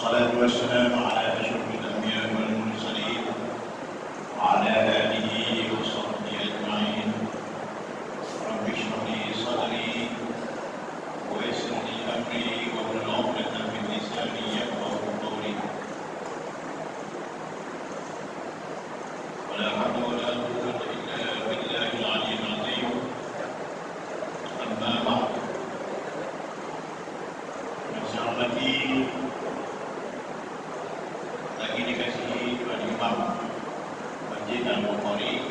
Wassalatu wassalamu ala asyrafil anbiya'i wal mursalin wa ala alihi wa sahbihi ajma'in. Rabbi shrah li sadri wa yassir li amri wahlul 'uqdatam min lisani yafqahu qawli. Wa la hawla wa la quwwata illa billahil 'aliyyil 'azim. Amma ba'd. Assalamualaikum. Lagi dikasih Tuan Imam Masjid Al-Bukhari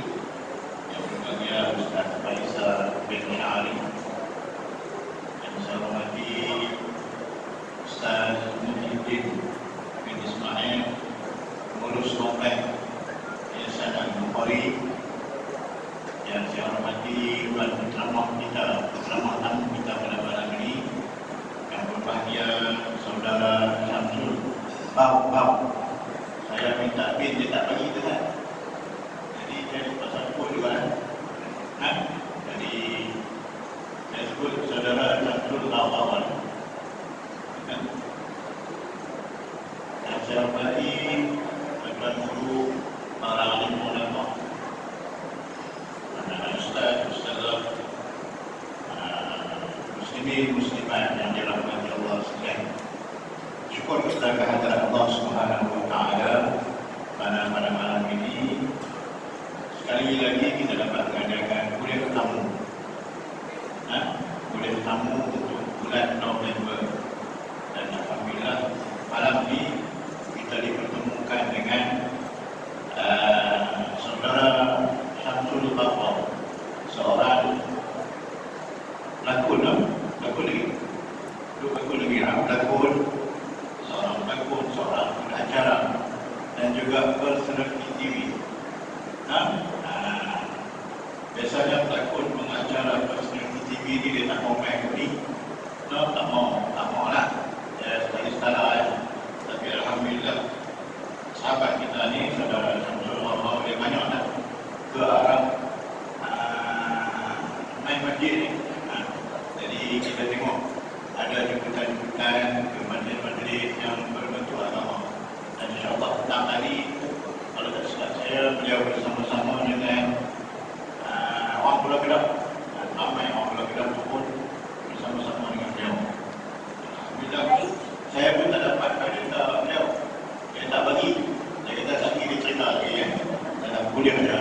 yang berbahagia Ustaz Faisal bin Syari, yang saya hormati Ustaz Muhyiddin bin Ismail, pengurus komplek Yayasan Al-Bukhari, yang saya hormati Tuan Penceramah kita, penceramah tamu kita pada malam ini, yang berbahagia Saudara Syamsul Bau. Saya minta pin, dia tak bagi tu kan. Jadi saya pasal sebut juga kan. Jadi saya sebut Saudara Syamsul Bau kan. Dan saya hormati tuan guru, para alim ulama, ustaz, ustazah, muslimin, muslimat yang dirahmati Allah sekalian. Syukur kita kehadiran Allah Subhanahu wa taala pada malam ini. Sekali lagi kita dapat mengadakan kuliah tamu. Kuliah tamu untuk bulan November. Dan alhamdulillah malam ini kita dipertemukan dengan Saudara Syamsul Bau, seorang pelakon seorang pengacara dan juga personality TV. Biasanya pelakon, pengacara, personality TV ni dia tak mau main ni, tak mau lah. Ya, sekali-sekala. Tapi alhamdulillah sahabat kita ni, Saudara Syamsul Bau, dia banyak dah ke arah main masjid ni. Jadi kita tengok ada jemputan-jemputan ke majlis-majlis yang berbentuk agama. Dan insyaAllah petang hari, kalau tak silap saya, beliau bersama-sama dengan orang Pulau Kedah, ramai orang Pulau Kedah pun bersama-sama dengan beliau. Alhamdulillah, saya pun tak dapat cerita beliau. Dia tak bagi. Dia kata lagi dia cerita lagi ya, dalam kuliah dia.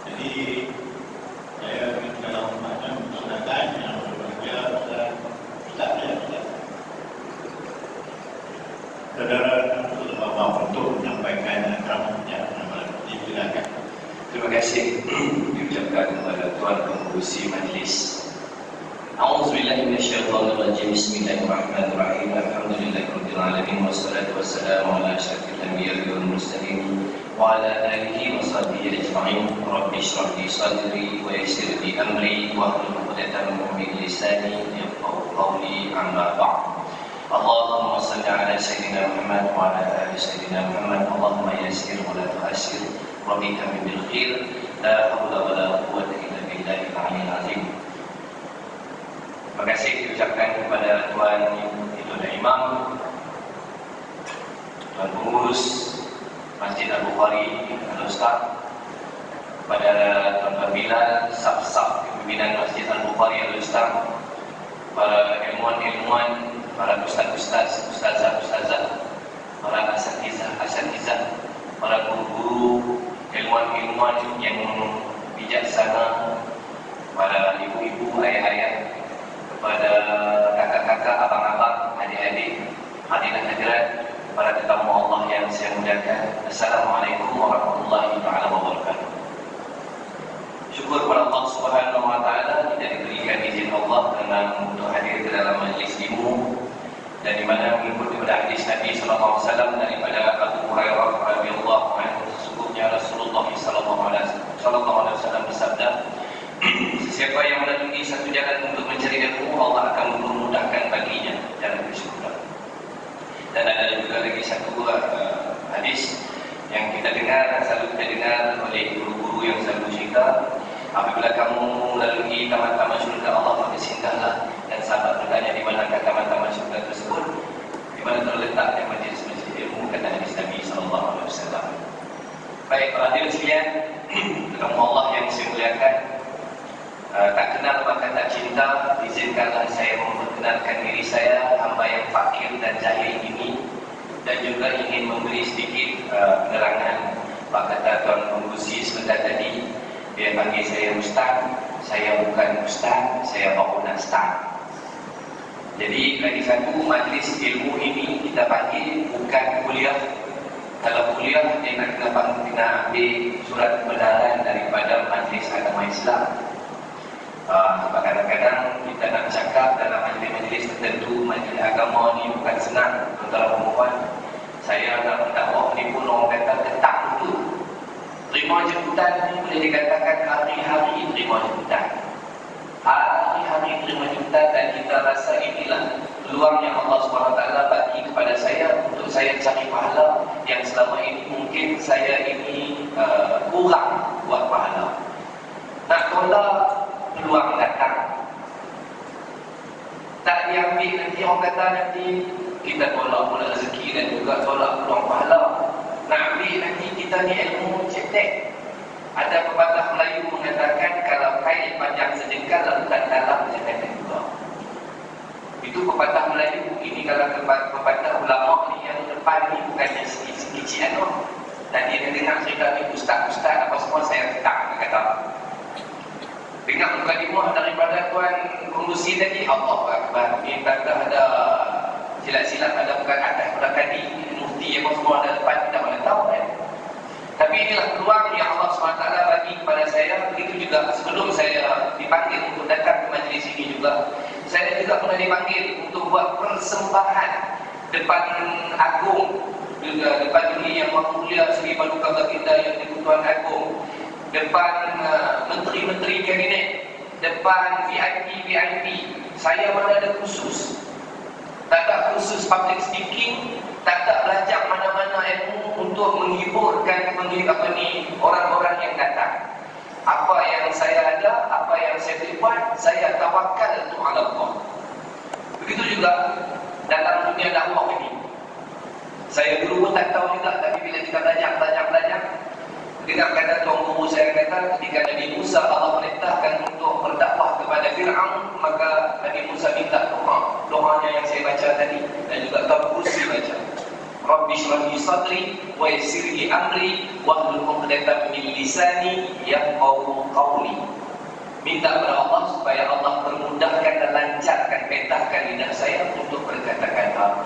Jadi saya dalam macam silakan yang berbahagia Ustaz Saudara Syamsul Bau untuk menyampaikan ceramahnya. Silakan. Terima kasih diucapkan kepada Tuan Pengerusi Majlis. A'udzubillahi minasyaitonirrajim. Bismillahirrahmanirrahim. Alhamdulillahirabbil alamin wassalatu wassalamu ala asyrafil anbiya'i wal mursalin wa ala alihi wa sahbihi ajma'in. Rabbi shrah li sadri wa yassir li amri wa hlul 'uqdatam min lisani yafqahu qawli. Amma ba'd. Allahumma shalli ala sayyidina Muhammad wa ala ali sayyidina Muhammad. Allahumma yassir wa la tu'assir. Rabbi kami bil khair. La haula wa la quwwata illa billahil 'aliyyil 'azim. Terima kasih diucapkan kepada Tuan Imam, Tuan Pengurus Masjid Al-Bukhari, Al-Ustaz, kepada Tuan Bilal, Saf-Saf pimpinan Masjid Al-Bukhari, Al-Ustaz, para ilmuwan-ilmuwan, para ustaz-ustaz, ustazah-ustazah, para asatizah, para guru-guru, ilmuwan-ilmuwan yang bijaksana, para ibu-ibu, ayah-ayah, kepada kakak-kakak, abang-abang, adik-adik, hadirin-hadirat, para tetamu Allah yang saya muliakan. Assalamualaikum warahmatullahi wabarakatuh. Syukur kepada Allah Subhanahu wa taala kita diberikan izin Allah dengan untuk hadir ke dalam majlis ilmu dan di mana mengikuti pada hadis Nabi sallallahu alaihi wasallam daripada Abu Hurairah radhiyallahu anhu, sesungguhnya Rasulullah sallallahu alaihi wasallam bersabda, siapa yang melalui satu jalan untuk mencari ilmu, Allah akan memudahkan baginya jalan tersebut. Dan ada juga lagi satu hadis yang kita dengar, selalu kita dengar oleh guru-guru yang selalu cerita, apabila kamu melalui taman-taman syurga Allah, maka singgahlah. Dan sahabat bertanya, di manakah taman-taman syurga tersebut? Di mana terletaknya majlis-majlis ilmu, kata Nabi sallallahu alaihi wasallam. Baik, para hadirin sekalian, dalam Allah yang saya muliakan, tak kenal maka tak cinta. Izinkanlah saya memperkenalkan diri saya, hamba yang fakir dan jahil ini, dan juga ingin memberi sedikit penerangan. Pak kata Tuan Pengurusi sebentar tadi, dia panggil saya Ustaz. Saya bukan Ustaz, saya bangunan Ustaz. Jadi lagi satu, majlis ilmu ini kita panggil bukan kuliah. Kalau kuliah, dia nak kena ambil surat kebenaran daripada majlis agama Islam. Kadang-kadang kita nak cakap dalam majlis-majlis tertentu, majlis agama ni bukan senang. Tuan-tuan perempuan, saya nak berdakwah ni pun orang kata ketak betul. Terima jemputan ni boleh dikatakan hari-hari terima jemputan. Hari-hari terima jemputan, dan kita rasa inilah peluang yang Allah SWT bagi kepada saya untuk saya cari pahala yang selama ini mungkin saya ini kurang buat pahala. Nak tolak peluang datang, tak diambil, nanti orang kata nanti kita tolak pula rezeki dan juga tolak peluang pahala. Nak ambil nanti kita ni ilmu cetek. Ada pepatah Melayu mengatakan, kalau kain panjang sejengkal lakukan dalam jangan juga. Itu pepatah Melayu. Ini kalau pepatah ulama ni yang depan ni bukannya sikit-sikit anu. Dan dia dengar cerita ni ustaz-ustaz apa semua, saya tak kata. Dengar mukadimah daripada Tuan Pengurusi tadi, Allah Akbar. Ini kata ada silap-silap, ada bukan atas belakang ni, mufti apa semua ada depan, kita mana tahu kan. Tapi inilah peluang yang Allah SWT bagi kepada saya. Begitu juga sebelum saya dipanggil untuk datang ke majlis ini juga, saya juga pernah dipanggil untuk buat persembahan depan Agung, juga depan ini yang mulia Seri Paduka Baginda yang di-Tuan Agung, depan menteri-menteri kabinet, depan VIP. Saya mana ada khusus, tak ada khusus public speaking, tak ada belajar mana-mana ilmu untuk menghiburkan orang-orang yang datang. Apa yang saya ada, apa yang saya boleh buat, saya tawakal untuk Allah. Begitu juga dalam dunia dakwah ini. Saya dulu pun tak tahu juga, tapi bila kita belajar, dengar kata Tuan Guru saya kata, ketika Nabi Musa Allah perintahkan untuk berdakwah kepada Fir'aun, maka Nabi Musa minta doa. Doanya yang saya baca tadi, dan juga Tuan Pengurusi baca. Rabbi shrah li sadri wa yassir li amri wahlul 'uqdatam min lisani yafqahu qawli. Minta kepada Allah supaya Allah permudahkan dan lancarkan, petahkan lidah saya untuk berkata-kata.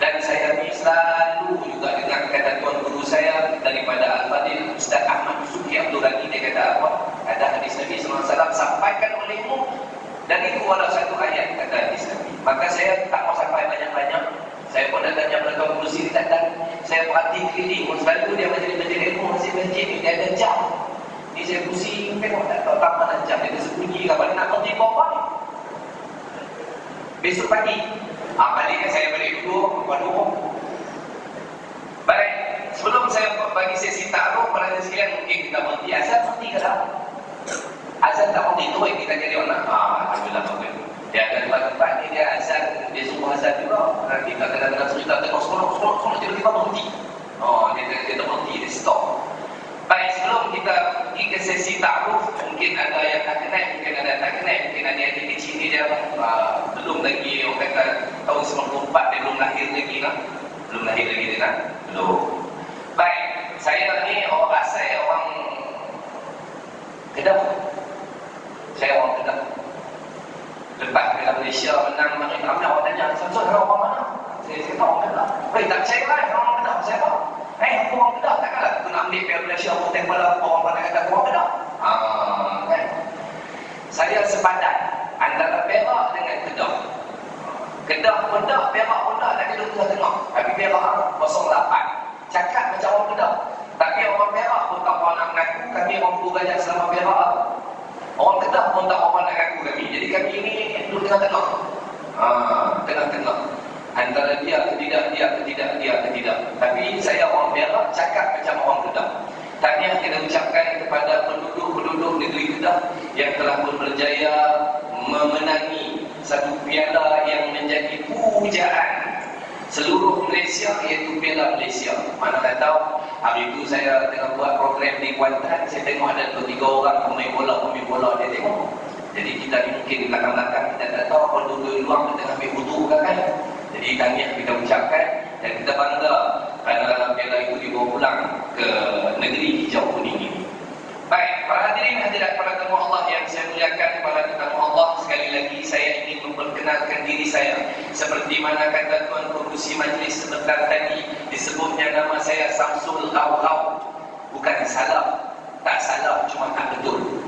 Dan saya selalu juga dengar kata Tuan Guru saya daripada Al-Fadhil Ustaz Ahmad Suki Abdul Ghani, dia kata apa? Ada hadis Nabi SAW sampaikan olehmu, dan itu walau satu ayat kata hadis Nabi. Maka saya tak mau sampai banyak-banyak. Saya pun dah tanya pada Tuan Guru sini datang, saya perhati keliling, selalu dia majlis-majlis ilmu, masjid-masjid ni dia ada jam. Ni saya pusing, tengok tak tahu tak mana jam, dia tersembunyi ke apa, nak berhenti bawah ni. Besok pagi, balik kan saya balik dulu, baik, sebelum saya bagi sesi taruh, pada sekalian mungkin kita berhenti. Azan berhenti ke tak? Azan tak berhenti, tu yang kita jadi orang. Alhamdulillah, bagus. Dia ada tempat-tempat ni, dia azan, dia suruh azan juga. Kita kadang-kadang cerita tengok sekolah, tiba-tiba berhenti. Dia berhenti, dia stop. Baik, sebelum kita pergi ke sesi ta'aruf, mungkin ada yang tak kenal, mungkin ada yang tak kenal, mungkin ada yang kecil ni dia belum lagi, orang kata tahun 94 dia belum lahir lagi lah. Belum lahir lagi dia kan? Belum. Baik, saya ni saya orang Kedah. Saya orang Kedah. Lepas Kedah Malaysia menang Maghrib Ramai, orang tanya, Samsul orang mana? Saya kata orang Kedah. Baik, tak percaya lah orang Kedah, saya tahu. Aku orang Kedah, takkanlah aku nak ambil Piala Malaysia, aku tengok orang pada kata aku orang Kedah. Kan? Saya sepadan antara Perak dengan Kedah. Kedah pun dah, Perak pun duduk tengah-tengah. Tapi Perak 08. Cakap macam orang Kedah. Tapi orang Perak pun tak mau nak mengaku kami orang Pulau Gajah selama Perak. Orang Kedah pun tak mau nak mengaku kami. Jadi kami ini duduk tengah-tengah. Tengah-tengah. Antara dia ke tidak. Tapi saya orang Perak cakap macam orang Kedah. Tahniah kita ucapkan kepada penduduk-penduduk negeri Kedah yang telah pun berjaya memenangi satu piala yang menjadi pujaan seluruh Malaysia, iaitu Piala Malaysia. Mana tak tahu, hari itu saya tengah buat program di Kuantan, saya tengok ada 2-3 orang pemain bola dia tengok. Jadi kita ni mungkin di belakang-belakang kita tak tahu apa duduk di luar tengah ambil wudu kan. Jadi tahniah kita ucapkan dan kita bangga kerana piala itu dibawa pulang ke negeri hijau kuning ini. Baik, para hadirin hadirat para tetamu Allah yang saya muliakan, para tetamu Allah, sekali lagi saya ingin memperkenalkan diri saya seperti mana kata Tuan Pengerusi Majlis sebentar tadi, disebutnya nama saya Samsul Ghaw-Ghaw. Bukan salah, tak salah, cuma tak betul.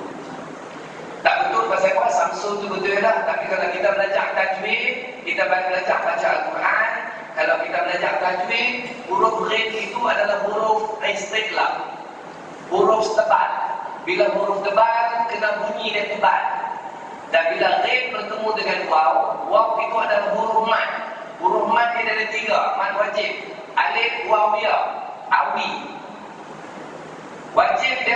Tak betul pasal apa? Samsul tu betul lah. Tapi kalau kita belajar tajwid, kita belajar baca Al-Quran. Kalau kita belajar tajwid, huruf ghain itu adalah huruf istiqlal, huruf tebal. Bila huruf tebal, kena bunyi dia tebal. Dan bila ghain bertemu dengan waw itu adalah huruf mad. Huruf mad dia ada 3, mad wajib. Alif, waw, ya, awi. Wajib 2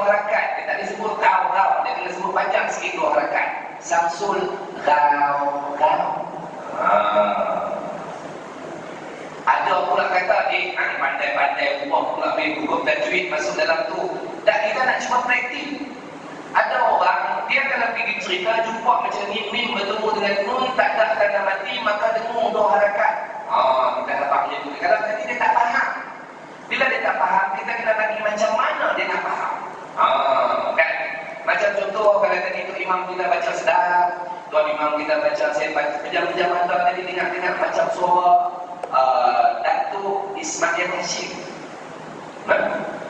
harakat. Dia tak disebut ghaw-ghaw, dia kena sebut panjang sikit 2 harakat. Samsul ghaw-ghaw. Ada pula kata, pandai-pandai buah pula main hukum tajwid masuk dalam tu. Dan kita nak cuba praktik. Ada orang, dia kalau pergi cerita, jumpa macam ni, mim bertemu dengan nun, tak ada tanda mati, maka dengung 2 harakat. Kita dapat macam tu. Kalau tadi dia tak faham. Bila dia tak faham, kita kena bagi macam mana dia nak faham. Kan? Macam contoh, kalau tadi tu imam kita baca sedap, tuan imam kita baca, saya baca pejam-pejam mata tadi dengar-dengar macam suara Datuk Ismail Hashim.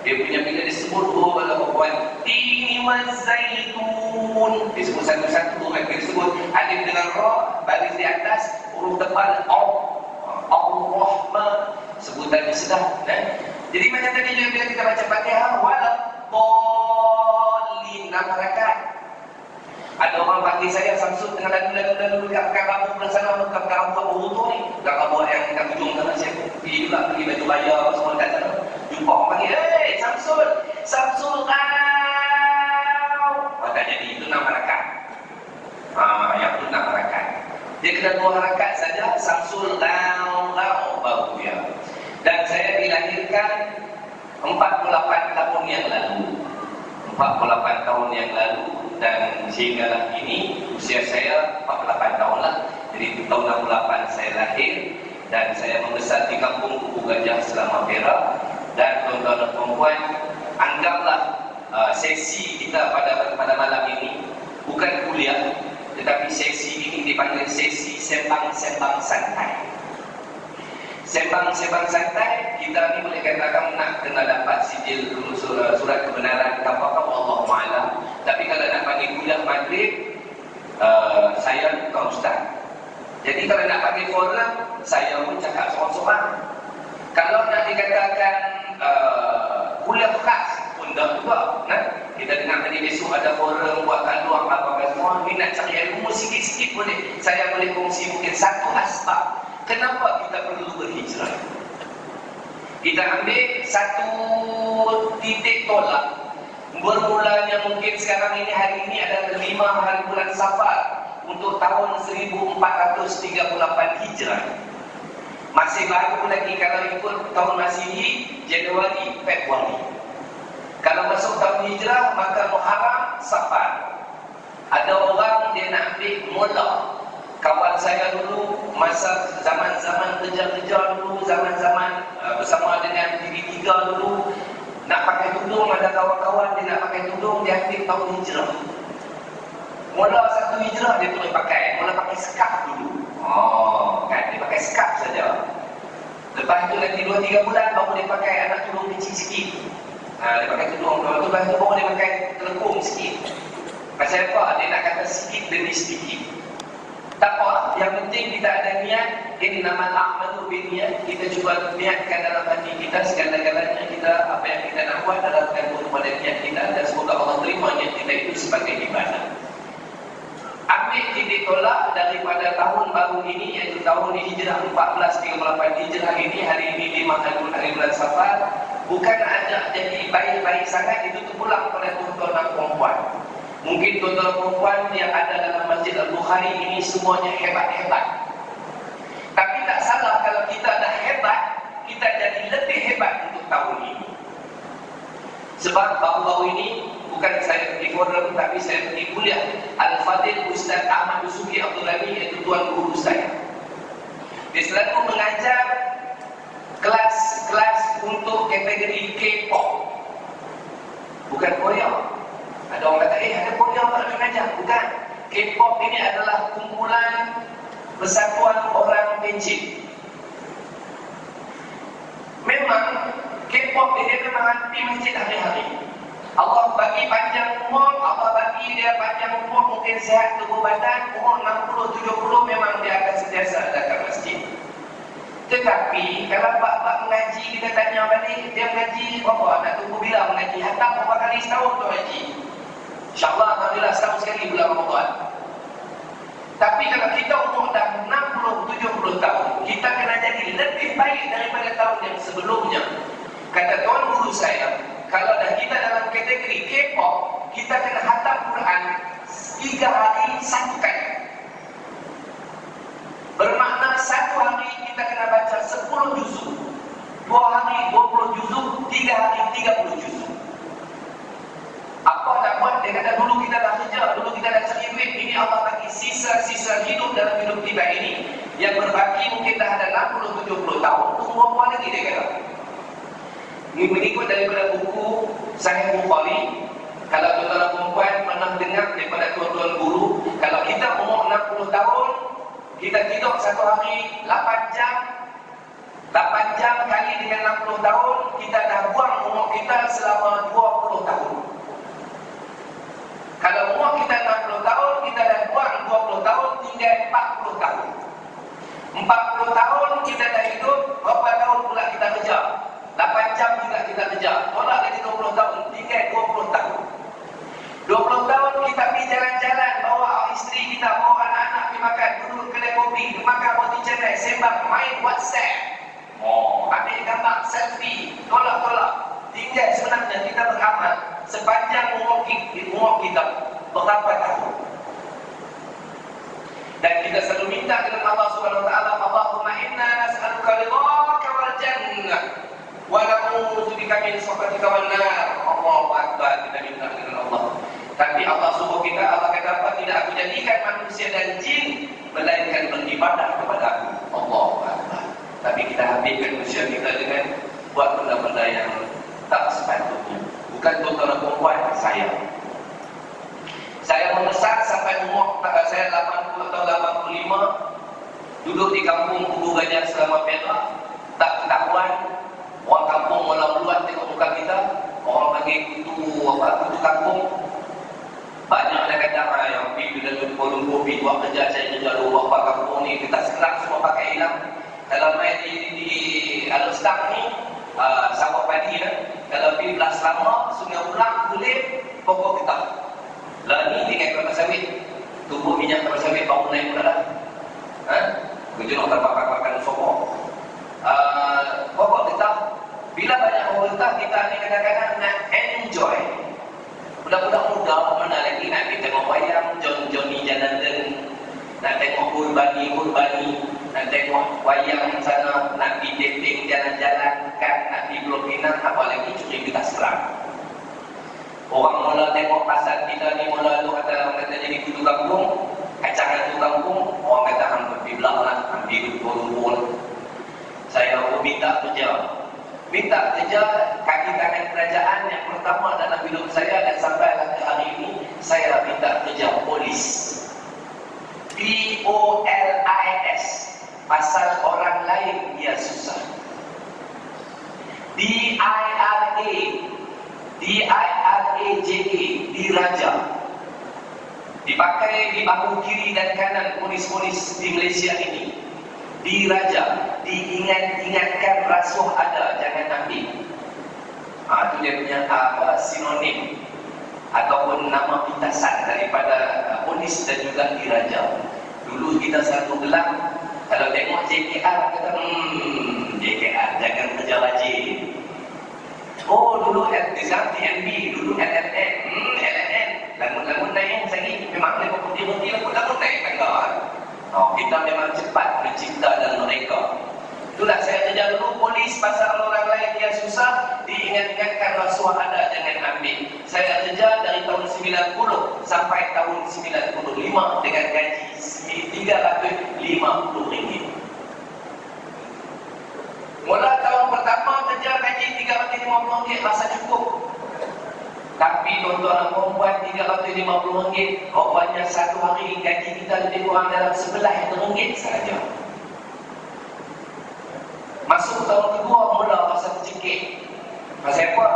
Dia punya bila disebut Tini wal zaitun, disebut satu-satu kan. Dia disebut alif dengan ra, baris di atas huruf tebal Ar-Rahman, sebutan dia sedap kan. Jadi macam tadi juga bila kita baca Fatihah, waladdallin, 6 harakat. Ada orang panggil saya Samsul dengan lalu-lalu dekat pekan rambut belah sana, dekat pekan rambut apa butuh ni, dekat rambut yang dekat ujung sana. Saya pergi juga, pergi baju raya apa semua dekat sana. Jumpa orang panggil, Samsul kau. Tak jadi, itu 6 harakat. Yang itu 6 harakat. Dia kena 2 harakat saja, Samsul kau baru dia. Dan saya dilahirkan 48 tahun yang lalu. 48 tahun yang lalu. Dan sehinggalah ini usia saya 48 tahun lah. Jadi tahun 68 saya lahir dan saya membesar di kampung Kubu Gajah selama Perak. Dan tuan-tuan dan puan, anggaplah sesi kita pada malam ini bukan kuliah, tetapi sesi ini dipanggil sesi sembang-sembang santai. Sembang-sembang santai, kita ni boleh katakan nak kena dapat sijil surat kebenaran apa-apa, Allah Ta'ala. Tapi kalau nak panggil kuliah maghrib, saya bukan ustaz. Jadi kalau nak panggil forum, saya pun cakap seorang-seorang. Kalau nak dikatakan kuliah khas pun dah juga. Kita dengar tadi besok ada forum buat kaluang apa-apa semua. Ni nak cari ilmu sikit-sikit boleh. Saya boleh kongsi mungkin satu asbab kenapa kita perlu berhijrah. Kita ambil satu titik tolak. Bermulanya mungkin sekarang ini, hari ini adalah 5 hari bulan Safar untuk tahun 1438 Hijrah. Masih baru lagi kalau ikut tahun Masihi, Januari, Februari. Kalau masuk tahun Hijrah, maka Muharram, Safar. Ada orang dia nak ambil mula. Kawan saya dulu, masa zaman-zaman kejar-kejar dulu, zaman-zaman bersama dengan TV3 dulu, nak pakai tudung, ada kawan-kawan dia nak pakai tudung, dia ambil tahun Hijrah. Mula 1 Hijrah dia boleh pakai, mula pakai skaf dulu. Kan, dia pakai skaf saja. Lepas tu nanti 2-3 bulan baru dia pakai anak tudung kecil sikit. Dia pakai tudung, lepas tu baru dia pakai telekung sikit. Pasal apa? Dia nak kata sikit demi sedikit. Tak apa, yang penting kita ada niat. Innamal a'malu binniyat. Kita cuba niatkan dalam hati kita segala-galanya kita apa yang kita nak buat dalam tergantung pada niat kita, dan semoga Allah terima niat kita itu sebagai ibadah. Ambil titik tolak daripada tahun baru ini, iaitu tahun Hijrah 1438 Hijrah ini, hari ini 5 bulan Safar. Bukan ajak jadi baik-baik sangat, itu terpulang pada tuan-tuan dan perempuan. Mungkin tuan-tuan perempuan yang ada dalam Masjid Al-Bukhari ini semuanya hebat-hebat. Tapi tak salah kalau kita dah hebat, kita jadi lebih hebat untuk tahun ini. Sebab baru-baru ini, bukan saya pergi forum, tapi saya pergi kuliah Al-Fadil Ustaz Ahmad Yusufi Abdul Ghani, iaitu tuan guru saya. Dia selalu mengajar kelas-kelas untuk kategori K-pop. Bukan Korea. Ada orang kata, ada Korea tak nak mengajar. Bukan. K-pop ini adalah kumpulan persatuan orang pencit. Memang K-pop ini memang anti masjid hari-hari. Allah bagi panjang umur, Allah bagi dia panjang umur, mungkin sehat tubuh badan, umur 60-70 memang dia akan sentiasa datang masjid. Tetapi kalau bab-bab mengaji, kita tanya balik, dia mengaji berapa? Nak tunggu bila mengaji? Hatam berapa kali setahun tu mengaji? InsyaAllah, alhamdulillah setahun sekali bulan Ramadan. Tapi kalau kita umur dah 60-70 tahun, kita kena jadi lebih baik daripada tahun yang sebelumnya. Kata tuan guru saya, kalau dah kita dalam kategori K-pop, kita kena hatam Quran 3 hari 1 kali. Bermakna 1 hari kita kena baca 10 juzuk, 2 hari 20 juzuk, 3 hari 30 juzuk. Apa nak buat? Dia kata dulu kita dah kerja, dulu kita dah cari duit. Ini Allah bagi sisa-sisa hidup dalam hidup kita ini. Yang berbaki mungkin dah ada 60-70 tahun. Tunggu apa lagi dia kata? Ini mengikut daripada buku Sahih Bukhari. Kalau tuan-tuan perempuan pernah dengar daripada tuan-tuan guru, kalau kita umur 60 tahun, kita tidur 1 hari 8 jam. 8 jam kali dengan 60 tahun, kita dah buang umur kita selama 20 tahun. Kalau umur kita 60 tahun, kita dah buang 20 tahun, tinggal 40 tahun. 40 tahun kita dah hidup, berapa tahun pula kita kerja? 8 jam juga kita kerja. Tolak lagi 20 tahun, tinggal 20 tahun. 20 tahun kita pergi jalan-jalan, bawa isteri kita, bawa anak-anak pergi makan, duduk kedai kopi, makan roti canai, sembang, main WhatsApp. Ambil gambar, selfie, tolak-tolak. Tinggal sebenarnya kita beramal sepanjang umur kita berapa tahun. Dan kita selalu minta dengan Allah Subhanahu wa taala, Allahumma inna nas'aluka ridhaka wal jannah wa na'udzubika min sakhatika wan nar. Allahu akbar, kita minta dengan Allah. Tapi Allah suruh kita, Allah kata apa? Tidak aku jadikan manusia dan jin melainkan beribadah kepada aku. Allahu akbar. Tapi kita habiskan usia kita dengan buat benda-benda yang tak sepatutnya. Bukan tuan-tuan perempuan, saya membesar sampai umur saya 80 atau 85, duduk di kampung Kubu Gajah selama Perak, tak ketahuan. Orang kampung mula keluar tengok muka kita, orang panggil kutu kampung. Banyak ada kata yang pergi bila Kuala Lumpur pergi buat kerja, saya kerja dua bapa kampung ni, kita sekarang semua pakai hilang. Kalau main di Alustang ni, sawah padi kan, kalau pergi belah Selama, Sungai Ulang, kulit, pokok kita. Lah ni tinggal kelapa sawit, tubuh minyak kelapa sawit baru naik pula dah. Kerja nak bakar-bakar sokok. Pokok kita, bila banyak orang getah, kita ni kadang-kadang nak enjoy. Budak-budak muda mana lagi nak pergi tengok wayang, Johnny Jonathan, nak tengok Hurbani, nak tengok wayang sana, nak pergi dating jalan-jalan kan, nak pergi Pulau Pinang, apa lagi curi kita serang. Orang mula tengok pasal kita ni, mula tu kata jadi kutu kampung, acara kutu kampung, orang kata hampir di belakang, hampir kumpul. Saya pun minta kerja, kaki tangan kerajaan yang pertama dalam hidup saya dan sampai ke hari ini, saya minta kerja polis. POLIS, pasal orang lain dia susah. DIRAJA, diraja. dipakai di bahu kiri dan kanan polis-polis di Malaysia ini, diraja, diingatkan rasuah ada, jangan ambil. Itu dia punya sinonim ataupun nama pintasan daripada polis dan juga diraja. Dulu kita satu gelang, kalau tengok JKR kata JKR jangan kerja rajin. Dulu TNB, dulu LNN, LNN lamun-lamun naik lagi memang lepas putih-putih lamun naik tangga. Kita memang cepat mencipta dan mereka. Itulah saya kerja dulu polis pasal orang lain yang susah, diingat-ingatkan rasuah ada, jangan ambil. Saya kerja dari tahun 90 sampai tahun 95 dengan gaji RM350. Mula tahun pertama kerja gaji RM350 rasa cukup. Tapi tuan-tuan dan perempuan, RM350 rupanya satu hari gaji kita lebih kurang dalam RM11 sahaja. Masuk tahun kedua mula rasa tercekik. Pasal apa?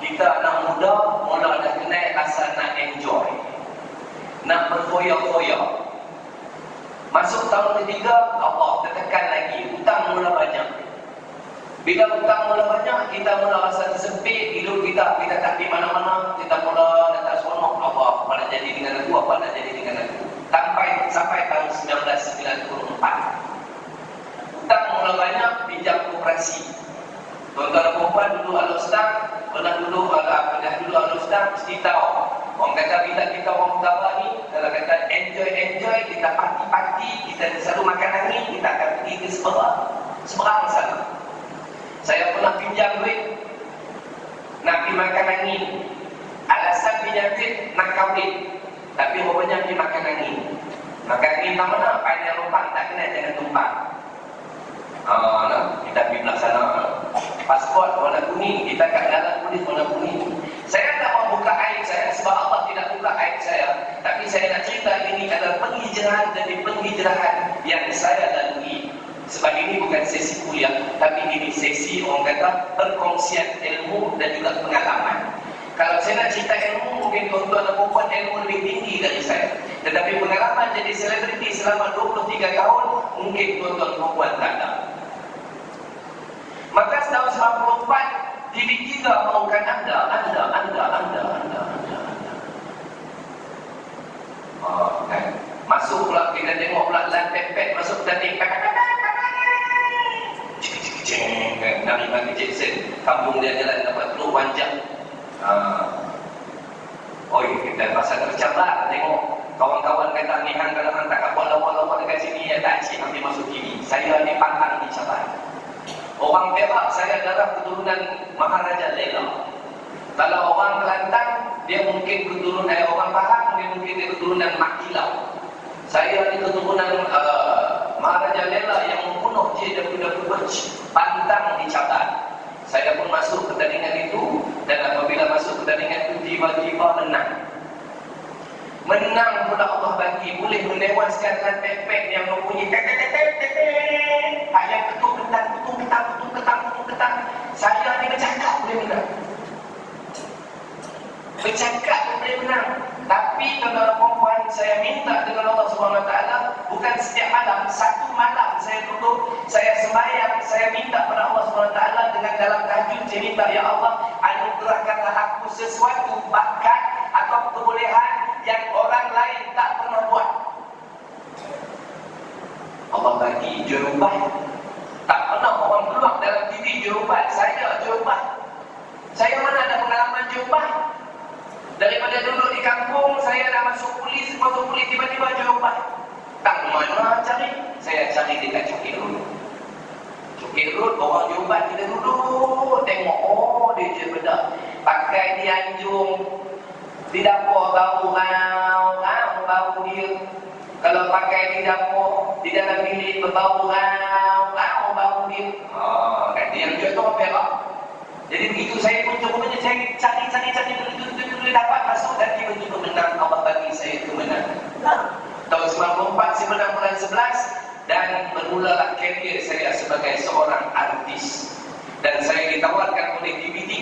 Kita anak muda mula dah kenal rasa nak enjoy, nak berfoya-foya. Masuk tahun ketiga, Allah tertekan lagi, hutang mula banyak. Bila hutang mula banyak, kita mula rasa tersempit hidup kita tak di mana-mana, kita mula tak seronok. Allah pada jadi dengan aku, apa nak jadi dengan aku. Sampai tahun 1994. Hutang mula banyak, pinjam koperasi. Tuan-tuan dan perempuan dulu Al-Ustaz, pernah dulu Al-Ustaz, mesti tahu. Orang kata bila kita orang utara ni, kalau kata enjoy, kita parti-parti, kita selalu makan angin, kita akan pergi ke seberang sana. Saya pernah pinjam duit nak pergi makan angin. Alasan pinjam duit nak kahwin, tapi rupanya pergi makan angin. Makan angin tak mana? Pandai lompat, tak kena jangan tumpah. Kita pergi belah sana. Pasport warna kuning, kita kat dalam polis warna kuning. Saya tak mau buka aib saya sebab Allah tidak buka aib saya. Tapi saya nak cerita ini adalah penghijrahan demi penghijrahan yang saya lalui. Sebab ini bukan sesi kuliah, tapi ini sesi orang kata perkongsian ilmu dan juga pengalaman. Kalau saya nak cerita ilmu, mungkin tuan-tuan dan perempuan ilmu lebih tinggi dari saya. Tetapi pengalaman jadi selebriti selama 23 tahun, mungkin tuan-tuan dan perempuan tak ada. Maka tahun 94, TV3 mahukan anda. Masuk pula, kita tengok pula lantai pet, masuk tadi dari Michael Jackson, kampung dia jalan dapat telur panjang. Kita pasal tercabar, tengok kawan-kawan kata ni hang kalau hang tak kapal lawa-lawa dekat sini ya tak cik nanti masuk TV. Saya ni pantang dicabar. Orang Perak, saya darah keturunan Maharaja Lela. Kalau orang Kelantan, dia mungkin keturunan orang Pahang, dia mungkin dia keturunan Mak Kilau. Saya ni keturunan Maharaja Lela yang membunuh dia daripada Perch, pantang dicabar. Saya pun masuk pertandingan itu, dan apabila masuk pertandingan itu tiba-tiba menang. Menang pula Allah bagi, boleh menewaskan lantai pek yang mempunyai ayam ketuk ketang. Saya ni bercakap boleh menang. Bercakap boleh menang. Tapi tuan-tuan perempuan, saya minta dengan Allah SWT, bukan setiap malam, satu malam saya duduk, saya sembahyang, saya minta pada Allah SWT dengan dalam tahajud, saya minta, ya Allah, anugerahkanlah aku sesuatu bakat atau kebolehan yang orang lain tak pernah buat. Allah bagi jurubah. Tak pernah orang keluar dalam TV jurubah. Saya jurubah. Saya mana ada pengalaman jurubah. Daripada duduk di kampung, saya nak masuk polis tiba-tiba jurubah. Tak mana cari? Saya cari dekat Cukit Road. Cukit Road, orang jurubah kita duduk, tengok, dia je bedak. Pakai di anjung, di dapur bau dia. Kalau pakai di dapur, di dalam bilik berbau bau dia. Dia yang jual tu orang Perak. Jadi begitu saya pun cuma saya cari begitu dapat masuk dan tiba-tiba menang. Allah bagi saya itu menang. Tahun 94 saya menang bulan 11 dan bermulalah karier saya sebagai seorang artis. Dan saya ditawarkan oleh TV3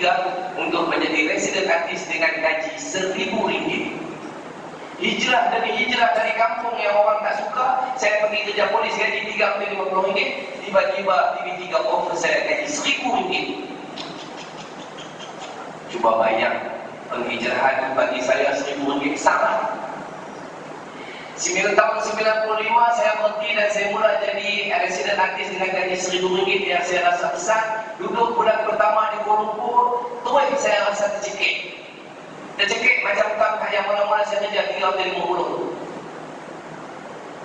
untuk menjadi resident artis dengan gaji RM1,000. Hijrah demi hijrah dari kampung yang orang tak suka. Saya pergi kerja polis gaji RM350. Tiba-tiba TV3 offer saya gaji RM1,000. Cuba bayang, penghijrahan bagi saya RM1,000 sangat. Tahun 95 saya berhenti dan saya mula jadi resident artis dengan gaji RM1,000 yang saya rasa besar. Duduk bulan pertama di Kuala Lumpur, terus saya rasa tercekik. Tercekik macam tak yang mula-mula saya kerja RM350.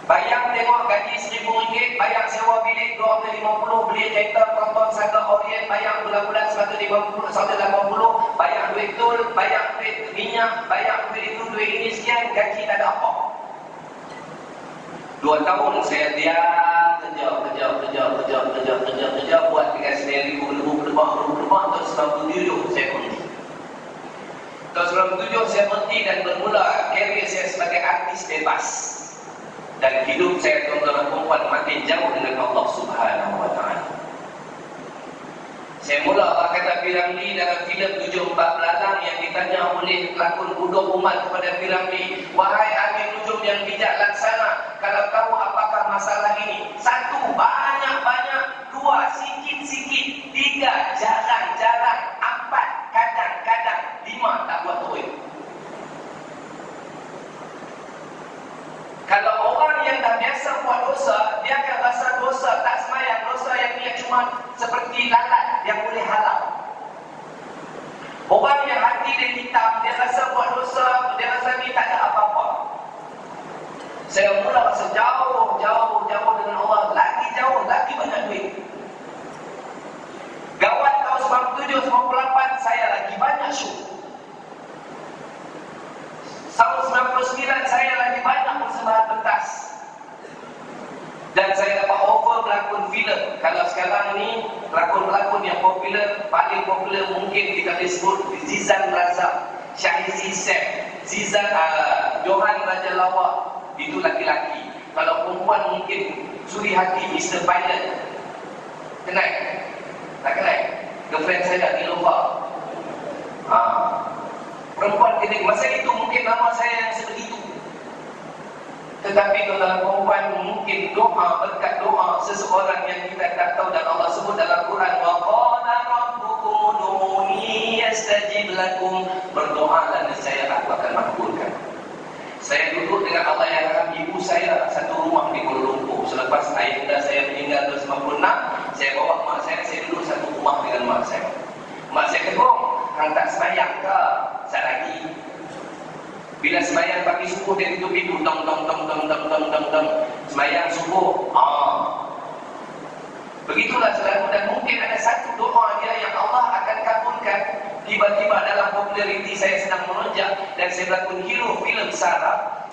Bayang tengok gaji RM1,000, bayang sewa bilik RM250, beli kereta tonton Saga Orient, bayang bulan-bulan RM150, RM180, bayang duit tol, bayang duit minyak, bayang duit itu, duit ini sekian, gaji tak ada apa. 2 tahun saya diam kerja buat dengan RM9,000 lebih untuk 97 saya berhenti. Tahun 97 saya berhenti dan bermula karier saya sebagai artis bebas. Dan hidup saya tuan-tuan dan puan makin jauh dengan Allah Subhanahu wa taala. Saya mula kata Piramli dalam filem 74 Belalang yang ditanya oleh pelakon Budak Umar kepada Piramli, "Wahai ahli nujum yang bijak laksana, kalau tahu apakah masalah ini? 1, banyak-banyak, 2, sikit-sikit, 3, jarang-jarang, 4, kadang-kadang, 5, tak buat duit." Kalau orang yang dah biasa buat dosa, dia akan rasa dosa tak semayang, dosa yang dia cuma seperti lalat yang boleh halau. Orang yang hati dia hitam, dia rasa buat dosa, dia rasa ni tak ada apa-apa. Saya mula rasa jauh dengan Allah, lagi jauh, lagi banyak duit. Gawat tahun 97, 98, saya lagi banyak syuk. Tahun 99 saya lagi banyak persembahan pentas. Dan saya dapat offer berlakon filem. Kalau sekarang ni pelakon-pelakon yang popular, paling popular mungkin kita disebut Zizan Razak, Syahizi Sef, Zizan Johan Raja Lawak. Itu laki-laki. Kalau perempuan mungkin Suri Hati, Mr. Pilot. Kenal? Tak kenal? Girlfriend saya di Lombok. Perempuan kita masa itu mungkin nama saya yang sebegitu. Tetapi kalau perempuan mungkin doa, berkat doa seseorang yang kita tak tahu, dan Allah sebut dalam Quran, wa qala rabbukum ud'uni astajib lakum, berdoalah nescaya aku akan makbulkan. Saya duduk dengan Allah yang Rahman, ibu saya satu rumah di Kuala Lumpur. Selepas ayahanda saya meninggal tahun 96, saya bawa mak saya duduk satu rumah dengan mak saya. Mak saya kata, "Hang tak sembahyang ke?" Saya lagi. Bila sembahyang pagi subuh dia tutup pintu, dong. Sembahyang subuh. Begitulah selalu, dan mungkin ada satu doa dia yang Allah akan kabulkan. Tiba-tiba dalam populariti saya sedang melonjak dan saya berlakon hero filem Sarah.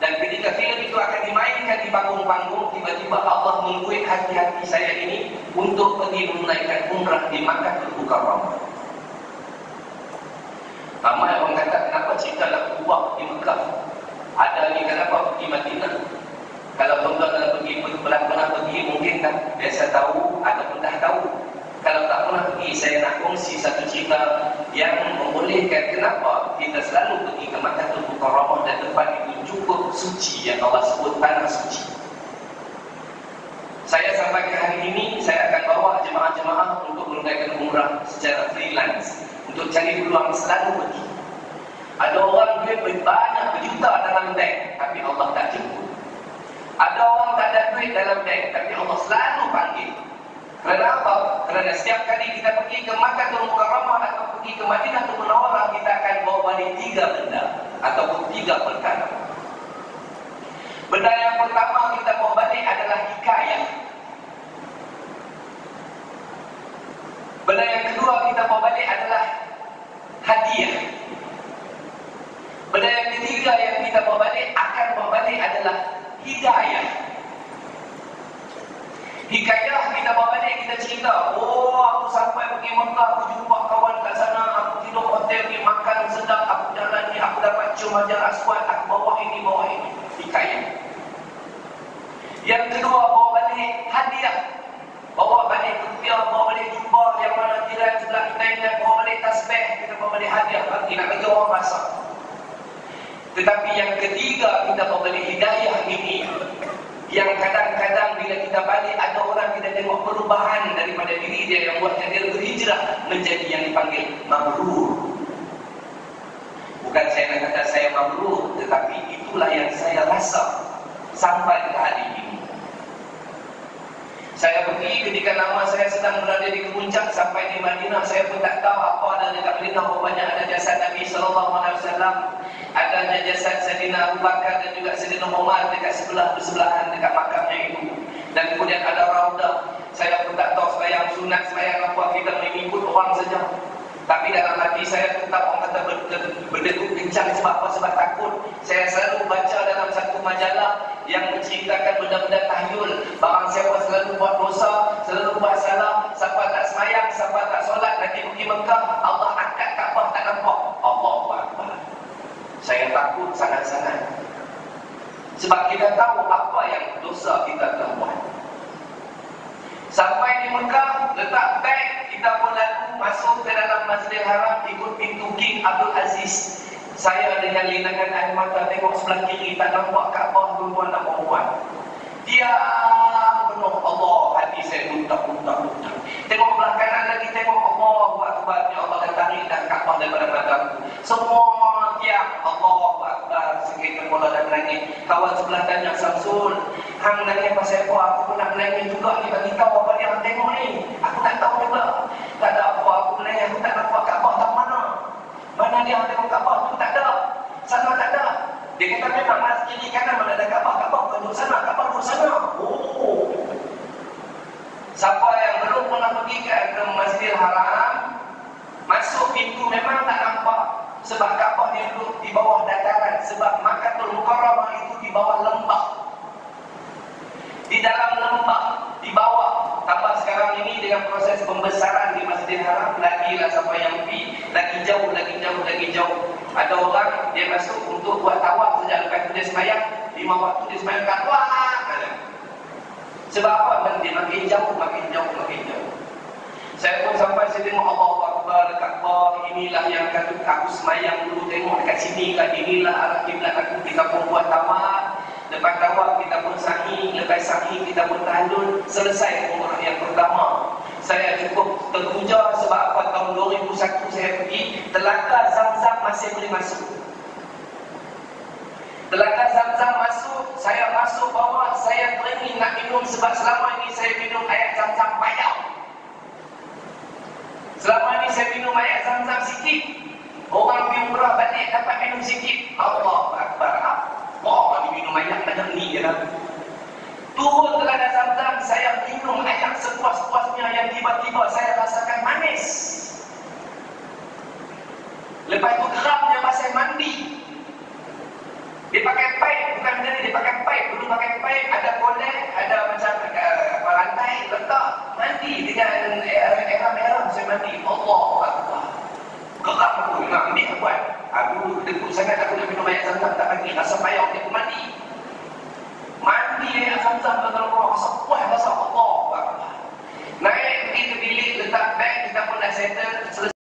Dan ketika filem itu akan dimainkan di panggung-panggung, tiba-tiba Allah mengguit hati-hati saya ini untuk pergi menunaikan umrah di Makkah Mukarramah. Ramai orang kata, kenapa cerita nak ubah di Mekah? Ada ni kenapa pergi Madinah? Kalau tuan-tuan pernah pergi, mungkin dah biasa tahu ataupun dah tahu. Kalau tak pernah pergi, saya nak kongsi satu cerita yang membolehkan kenapa kita selalu pergi ke Makkah Mukarramah, dan tempat itu cukup suci yang Allah sebut tanah suci. Saya sampai ke hari ini, saya akan bawa jemaah-jemaah untuk menunaikan umrah secara freelance, untuk cari peluang selalu pergi. Ada orang duit banyak berjuta dalam bank, tapi Allah tak jemput. Ada orang tak ada duit dalam bank, tapi Allah selalu panggil. Kerana apa? Kerana setiap kali kita pergi ke Makkah Mukarramah atau pergi ke Madinah Munawwarah, kita akan bawa balik 3 benda ataupun 3 perkara. Benda yang pertama kita bawa balik adalah hikayah. Benda yang kedua kita bawa balik adalah hadiah. Benda yang ketiga yang kita bawa balik adalah hidayah. Hikayah kita bawa balik, kita cerita, aku sampai pergi Mekah, aku jumpa kawan kat sana, aku tidur hotel ni, makan sedap, aku jalan ni, aku dapat cium Hajar Aswad, aku bawa ini. Hikayah. Yang kedua, bawa balik hadiah. Bawa balik rupiah, bawa balik jubah yang mana jiran sebelah kita ingat, bawa balik tasbih, kita bawa balik hadiah. Nanti nak bagi orang masak. Tetapi yang ketiga, kita memberi hidayah ini, yang kadang-kadang bila kita balik, ada orang kita tengok perubahan daripada diri dia yang buatkan dia berhijrah menjadi yang dipanggil mabrur. Bukan saya nak kata saya mabrur, tetapi itulah yang saya rasa sampai ke hari ini. Saya pergi ketika nama saya sedang berada di Kemuncak, sampai di Madinah, saya pun tak tahu apa ada dekat Madinah. Rupanya ada jasad Nabi SAW, adanya jasad Sayyidina Abu Bakar dan juga Sayyidina Umar dekat bersebelahan dekat makamnya itu. Dan kemudian ada raudah. Saya pun tak tahu sembahyang sunat, sembahyang apa, kita mengikut orang saja. Tapi dalam hati saya tetap orang kata berdegup kencang. Sebab apa? Sebab takut. Saya selalu baca dalam satu majalah yang menceritakan benda-benda tahyul. Barang siapa selalu buat dosa, selalu buat salah, siapa tak semayang, siapa tak solat, nanti pergi Mekah, Allah angkat Kaabah tak nampak. Allahu Akbar. Saya takut sangat-sangat. Sebab kita tahu apa yang dosa kita telah buat. Sampai di Mekah, letak beg, kita pun lalu masuk ke dalam Masjidil Haram, ikut pintu King Abdul Aziz. Saya dengan linangan air mata tengok sebelah kiri, tak nampak Kaabah, perempuan dan perempuan. Diam penuh. Allah, hati saya buntak-buntak. Tengok belah kanan lagi, tengok Allahu Akbar. Ya Allah, dah tarik dah Kaabah daripada mataku. Semua diam. Allahu Akbar. Sikit kepala dan menangis. Kawan sebelah tanya, Samsul, hang nangis pasal apa? Aku pun nak menangis juga ni. Bagi tahu apa dia hang tengok ni. Aku tak tahu juga. Tak ada apa, aku menangis. Aku tak nampak Kaabah tak mana. Mana dia hang tengok Kaabah tu? Tak ada. Sana tak ada. Dia kata memang mas kiri kanan mana ada Kaabah. Kaabah duduk sana, Kaabah duduk sana. Oh. Siapa yang belum pernah pergi ke Masjidil Haram, masuk pintu memang tak nampak. Sebab Kaabah dia duduk di bawah dataran. Sebab Makkahul Mukarramah itu di bawah lembah. Di dalam lembah, di bawah. Tambah sekarang ini dengan proses pembesaran di Masjidil Haram, lagilah siapa yang pergi, lagi jauh. Ada orang dia masuk untuk buat tawaf saja, lepas tu dia sembahyang, 5 waktu dia sembahyang kat luar. Sebab apa? Dia makin jauh. Saya pun sampai saya tengok Allahu Akbar dekat bawah. Inilah yang kata aku sembahyang dulu, tengok dekat sini kan, inilah arah kiblat aku. Kita pun buat tawaf. Lepas tawaf kita pun sa'i, lepas sa'i kita pun tahallul. Selesai umrah yang pertama. Saya cukup terpuja sebab apa? Tahun 2001 saya pergi, Telaga Zamzam masih boleh masuk. Telaga Zamzam masuk, saya masuk bawah, saya teringin nak minum sebab selama ini saya minum air Zamzam payah. Selama ini saya minum air Zamzam sikit. Orang pergi umrah balik dapat minum sikit. Allahu Akbar. Apa ni minum air macam ni je lah. Turun Telaga Zamzam, saya minum air sepuas-puasnya yang tiba-tiba saya rasakan manis. Lepas itu geramnya pasal mandi. Dia pakai pipe, bukan macam ni, dia pakai pipe. Dulu pakai pipe, ada kolek, ada macam rantai, letak, mandi dengan air saya mandi. Allah Akbar. Geram aku, ni aku buat. Aku tekuk sangat, aku nak minum air Zamzam tak lagi. Rasa payah untuk mandi. Mandi air Zamzam dalam rumah, rasa puas, rasa Allah Akbar. Naik pergi ke bilik, letak beg, kita pun dah settle.